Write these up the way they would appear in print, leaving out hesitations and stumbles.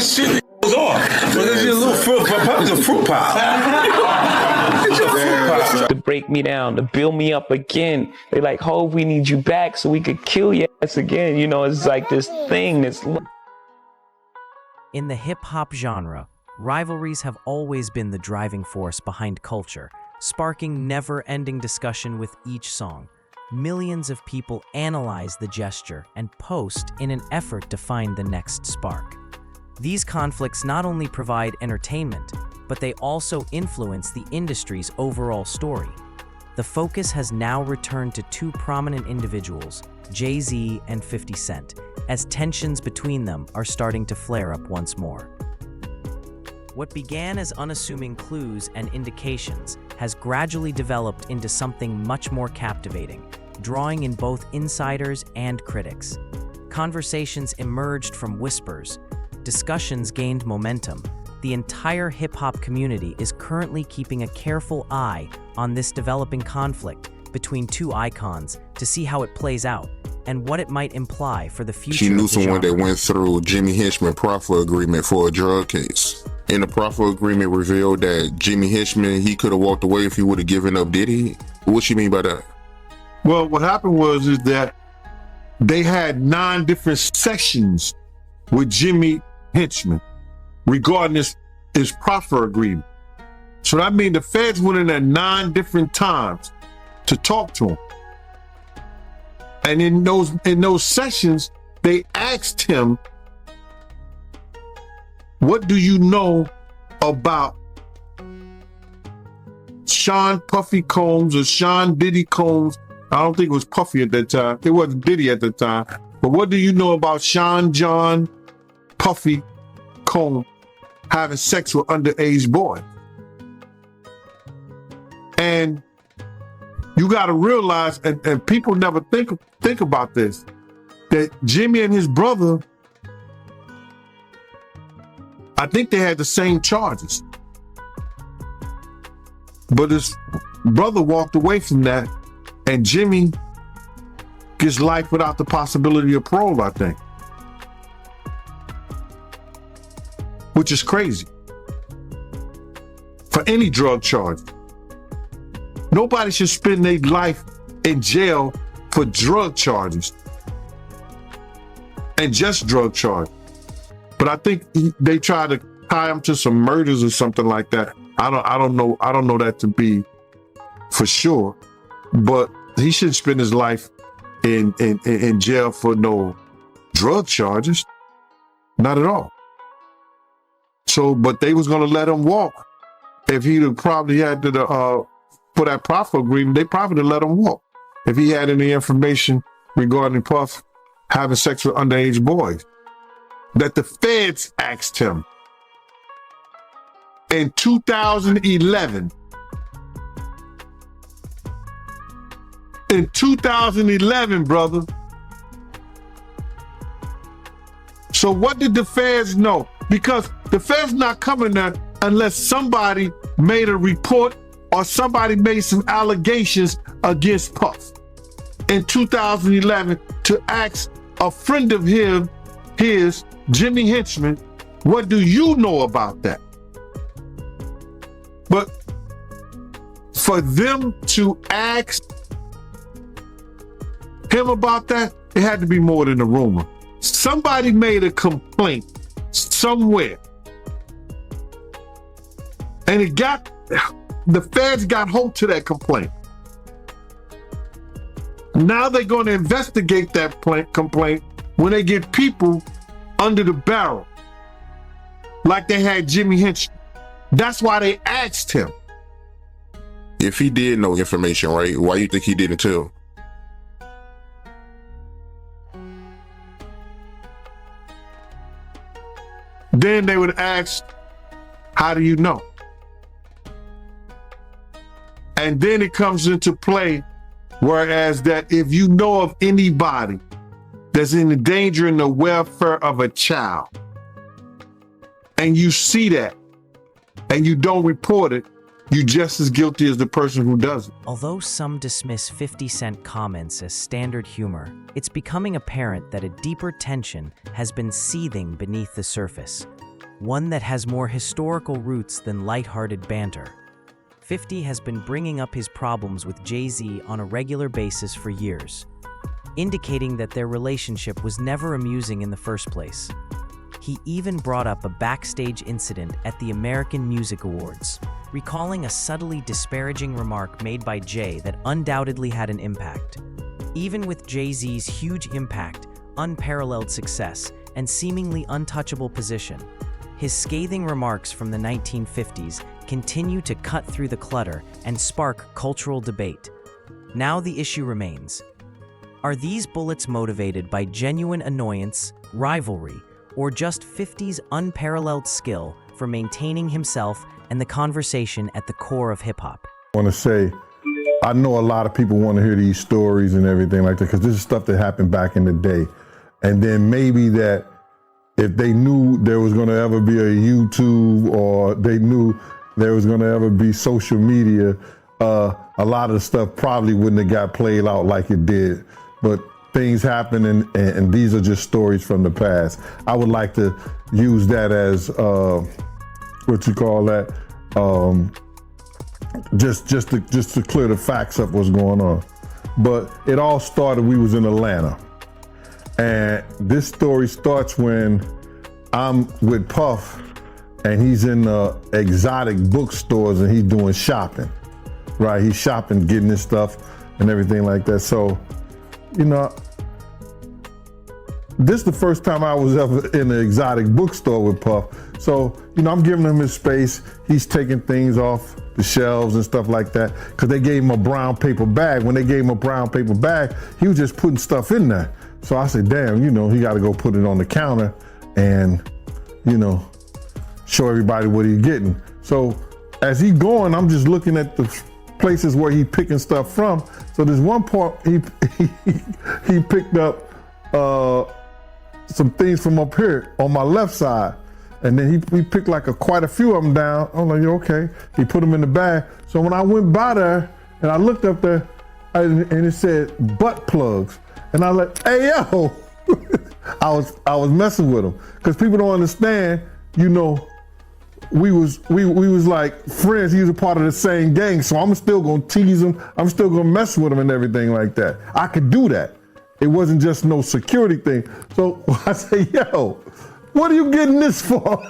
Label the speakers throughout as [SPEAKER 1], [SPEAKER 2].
[SPEAKER 1] this shit goes off. Because you're a little fruit pop. It's a fruit pop. It's a fruit pop.
[SPEAKER 2] To break me down, to build me up again. They like, Hov, we need you back so we could kill your ass again. You know, it's like this thing that's...
[SPEAKER 3] In the hip-hop genre, rivalries have always been the driving force behind culture, sparking never-ending discussion with each song. Millions of people analyze the gesture and post in an effort to find the next spark. These conflicts not only provide entertainment, but they also influence the industry's overall story. The focus has now returned to two prominent individuals, Jay-Z and 50 Cent, as tensions between them are starting to flare up once more. What began as unassuming clues and indications has gradually developed into something much more captivating, drawing in both insiders and critics. Conversations emerged from whispers, discussions gained momentum. The entire hip-hop community is currently keeping a careful eye on this developing conflict between two icons to see how it plays out and what it might imply for the future.
[SPEAKER 4] She knew
[SPEAKER 3] of the
[SPEAKER 4] someone
[SPEAKER 3] genre.
[SPEAKER 4] that went through Jimmy Henchman proffer agreement for a drug case. And the proffer agreement revealed that Jimmy Henchman, he could have walked away if he would have given up Diddy. What you mean by that?
[SPEAKER 5] Well, what happened was is that they had 9 different sessions with Jimmy Henchman regarding his proffer agreement. So that means the feds went in there 9 different times to talk to him. And in those sessions, they asked him, what do you know about Sean Puffy Combs or Sean Diddy Combs? I don't think it was Puffy at that time. It wasn't Diddy at the time. But what do you know about Sean John Puffy Combs having sex with underage boys? And you got to realize, and people never think about this, that Jimmy and his brother, I think they had the same charges. But his brother walked away from that, and Jimmy gets life without the possibility of parole, I think. Which is crazy. For any drug charge. Nobody should spend their life in jail for drug charges. And just drug charges. But I think they try to tie him to some murders or something like that. I don't know that to be for sure. But he shouldn't spend his life in jail for no drug charges. Not at all. So, but they was gonna let him walk. If he'd have probably had to for that proffer agreement, they probably would have let him walk. If he had any information regarding Puff having sex with underage boys. That the feds asked him in 2011. In 2011, brother. So what did the feds know? Because the feds not coming there unless somebody made a report or somebody made some allegations against Puff in 2011 to ask a friend of his, Jimmy Henchman, what do you know about that? But for them to ask him about that, it had to be more than a rumor. Somebody made a complaint somewhere. And the feds got hold to that complaint. Now they're going to investigate that complaint when they get people under the barrel, like they had Jimmy Henchman. That's why they asked him.
[SPEAKER 4] If he did know information, right, why you think he didn't tell?
[SPEAKER 5] Then they would ask, how do you know? And then it comes into play, whereas that if you know of anybody that's endangering the welfare of a child, and you see that, and you don't report it, you're just as guilty as the person who does it.
[SPEAKER 3] Although some dismiss 50 Cent comments as standard humor, it's becoming apparent that a deeper tension has been seething beneath the surface. one that has more historical roots than lighthearted banter. 50 has been bringing up his problems with Jay-Z on a regular basis for years, indicating that their relationship was never amusing in the first place. He even brought up a backstage incident at the American Music Awards, recalling a subtly disparaging remark made by Jay that undoubtedly had an impact. Even with Jay-Z's huge impact, unparalleled success, and seemingly untouchable position, his scathing remarks from the 1950s continue to cut through the clutter and spark cultural debate. Now the issue remains. Are these bullets motivated by genuine annoyance, rivalry, or just 50's unparalleled skill for maintaining himself and the conversation at the core of hip-hop?
[SPEAKER 5] I want to say, I know a lot of people want to hear these stories and everything like that, because this is stuff that happened back in the day. And then maybe that if they knew there was going to ever be a YouTube, or they knew there was going to ever be social media, a lot of the stuff probably wouldn't have got played out like it did. But things happen, and these are just stories from the past. I would like to use that as, what you call that, just to clear the facts up what's going on. But it all started, we was in Atlanta. And this story starts when I'm with Puff, and he's in exotic bookstores, and he's doing shopping, right? He's shopping, getting his stuff and everything like that. So, you know, this is the first time I was ever in an exotic bookstore with Puff. So, you know, I'm giving him his space. He's taking things off the shelves and stuff like that, because they gave him a brown paper bag. When they gave him a brown paper bag, he was just putting stuff in there. So I said, damn, you know, he got to go put it on the counter and, you know, show everybody what he's getting. So as he going, I'm just looking at the places where he picking stuff from. So there's one part he picked up some things from up here on my left side. And then he picked like quite a few of them down. I'm like, okay. He put them in the bag. So when I went by there and I looked up there and it said butt plugs. And I was like, hey, yo, I was messing with him. Because people don't understand, you know, we was like friends. He was a part of the same gang. So I'm still gonna tease him. I'm still gonna mess with him and everything like that. I could do that. It wasn't just no security thing. So I say, yo, what are you getting this for?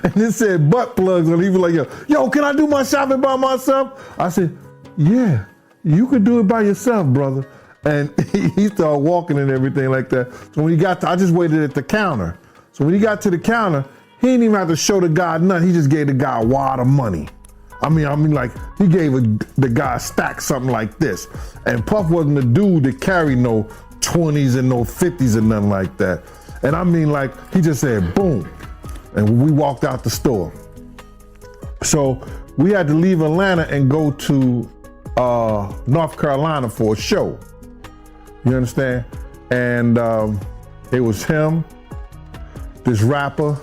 [SPEAKER 5] And it said butt plugs. And he was like, yo, can I do my shopping by myself? I said, yeah, you could do it by yourself, brother. And he started walking and everything like that. So when he got to, I just waited at the counter. So when he got to the counter, he didn't even have to show the guy nothing. He just gave the guy a wad of money. I mean, like he gave the guy a stack, something like this. And Puff wasn't the dude that carried no 20s and no 50s and nothing like that. And I mean, like, he just said, boom. And we walked out the store. So we had to leave Atlanta and go to North Carolina for a show. You understand? And it was him, this rapper,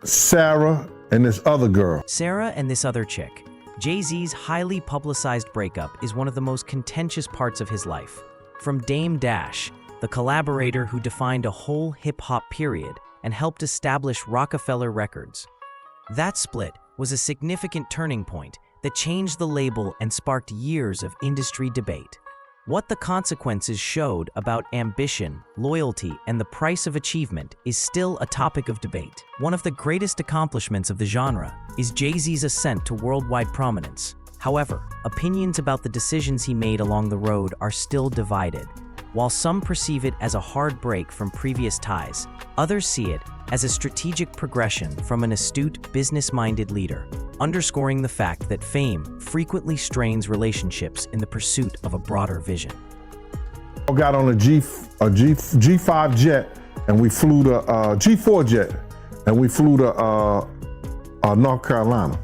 [SPEAKER 5] Sarah, and this other girl.
[SPEAKER 3] Sarah and this other chick. Jay-Z's highly publicized breakup is one of the most contentious parts of his life. From Dame Dash, the collaborator who defined a whole hip-hop period and helped establish Rockefeller Records. That split was a significant turning point that changed the label and sparked years of industry debate. What the consequences showed about ambition, loyalty, and the price of achievement is still a topic of debate. One of the greatest accomplishments of the genre is Jay-Z's ascent to worldwide prominence. However, opinions about the decisions he made along the road are still divided. While some perceive it as a hard break from previous ties, others see it as a strategic progression from an astute, business-minded leader, underscoring the fact that fame frequently strains relationships in the pursuit of a broader vision.
[SPEAKER 5] I got on a G5 jet, and we flew to G4 jet, and we flew to North Carolina.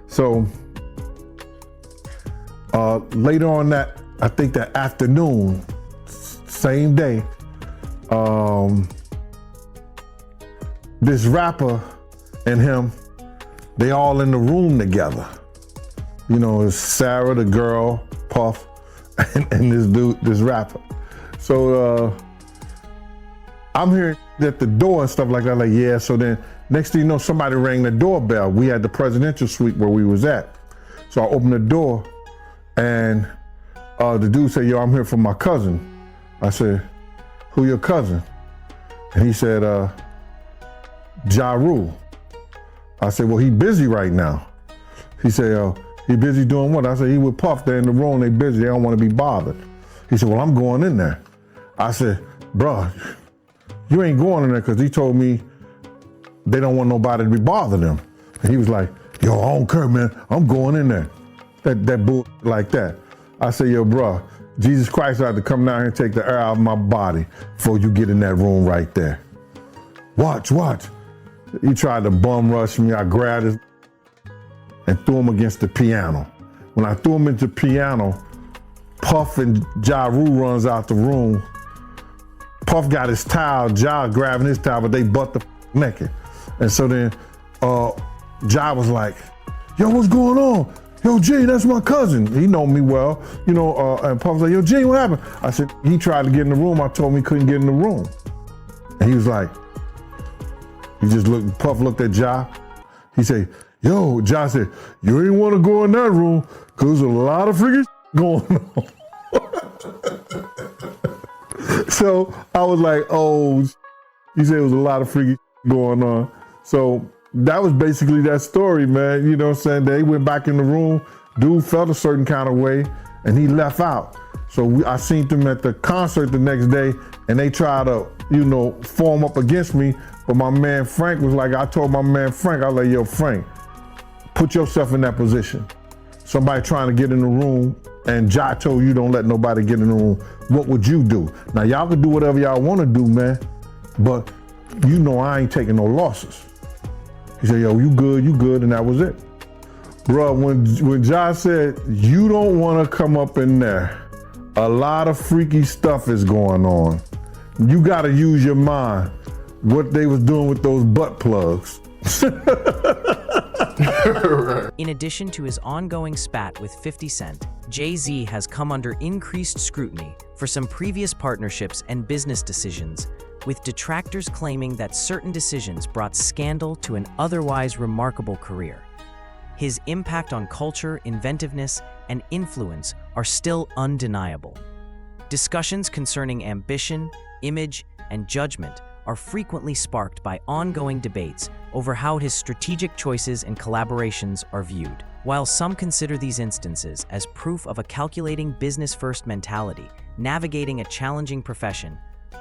[SPEAKER 5] So later on that, I think that afternoon, same day, this rapper and him, they all in the room together. You know, it's Sarah, the girl, Puff, and this dude, this rapper. So I'm hearing at the door and stuff like that. Like, yeah. So then next thing you know, somebody rang the doorbell. We had the presidential suite where we was at. So I opened the door and the dude said, yo, I'm here for my cousin. I said, who your cousin? And he said, Ja Rule. I said, well, he busy right now. He said, he busy doing what? I said, he with Puff, they're in the room, they busy, they don't want to be bothered. He said, well, I'm going in there. I said, bruh, you ain't going in there because he told me they don't want nobody to be bothering them. And he was like, yo, I don't care, man, I'm going in there. That bull like that. I said, yo, bruh, Jesus Christ had to come down here and take the air out of my body before you get in that room right there. Watch. He tried to bum rush me. I grabbed his and threw him against the piano. When I threw him into the piano, Puff and Ja Rule runs out the room. Puff got his towel, Ja grabbing his towel, but they butt the naked. And so then Ja was like, yo, what's going on? Yo, Jay, that's my cousin. He know me well, and Puff was like, yo, Jay, what happened? I said, he tried to get in the room. I told him he couldn't get in the room. And he was like, Puff looked at Ja. He said, yo, Ja said, you ain't want to go in that room because there's a lot of freaking going on. So I was like, oh, he said it was a lot of freaking going on. So that was basically that story, man. You know what I'm saying? They went back in the room. Dude felt a certain kind of way and he left out. So I seen them at the concert the next day and they tried to, form up against me. But my man Frank was like, I told my man Frank, I was like, yo, Frank, put yourself in that position. Somebody trying to get in the room and Ja told you don't let nobody get in the room. What would you do? Now y'all can do whatever y'all want to do, man, but I ain't taking no losses. He said, yo, you good, and that was it. Bro, when Ja said, you don't want to come up in there, a lot of freaky stuff is going on. You got to use your mind. What they was doing with those butt plugs.
[SPEAKER 3] In addition to his ongoing spat with 50 Cent, Jay-Z has come under increased scrutiny for some previous partnerships and business decisions, with detractors claiming that certain decisions brought scandal to an otherwise remarkable career. His impact on culture, inventiveness, and influence are still undeniable. Discussions concerning ambition, image, and judgment are frequently sparked by ongoing debates over how his strategic choices and collaborations are viewed. While some consider these instances as proof of a calculating business-first mentality, navigating a challenging profession,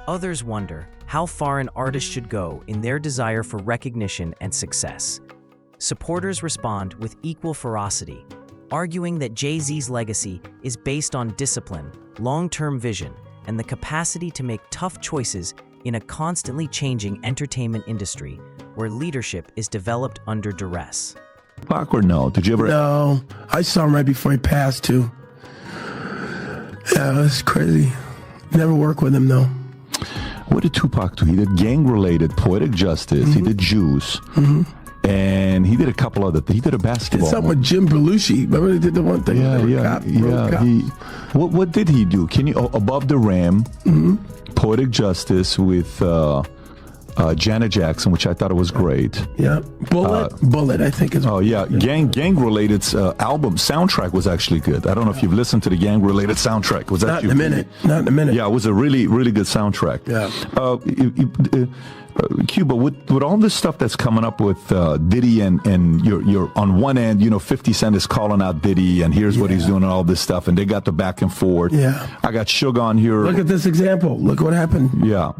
[SPEAKER 3] others wonder how far an artist should go in their desire for recognition and success. Supporters respond with equal ferocity, arguing that Jay-Z's legacy is based on discipline, long-term vision, and the capacity to make tough choices in a constantly changing entertainment industry where leadership is developed under duress.
[SPEAKER 1] Tupac or no? Did you ever?
[SPEAKER 6] No, I saw him right before he passed too. Yeah, that's crazy. Never work with him though.
[SPEAKER 1] What did Tupac do? He did gang-related Poetic Justice. He did Juice. And he did a couple other things. He did a basketball.
[SPEAKER 6] Did something with Jim Belushi. Remember he did the one thing?
[SPEAKER 1] Yeah. What did he do? Can you Above the Rim, Poetic Justice with Janet Jackson, which I thought it was great.
[SPEAKER 6] Yeah, Bullet, I think is.
[SPEAKER 1] Oh yeah, gang-related album soundtrack was actually good. I don't know if you've listened to the gang-related soundtrack. Was that
[SPEAKER 6] Not in a minute.
[SPEAKER 1] Yeah, it was a really, really good soundtrack.
[SPEAKER 6] Yeah.
[SPEAKER 1] Cuba, with all this stuff that's coming up with Diddy and you're on one end, 50 Cent is calling out Diddy and here's what he's doing and all this stuff, and they got the back and forth.
[SPEAKER 6] Yeah.
[SPEAKER 1] I got Suge on here.
[SPEAKER 6] Look at this example. Look what happened.
[SPEAKER 1] Yeah.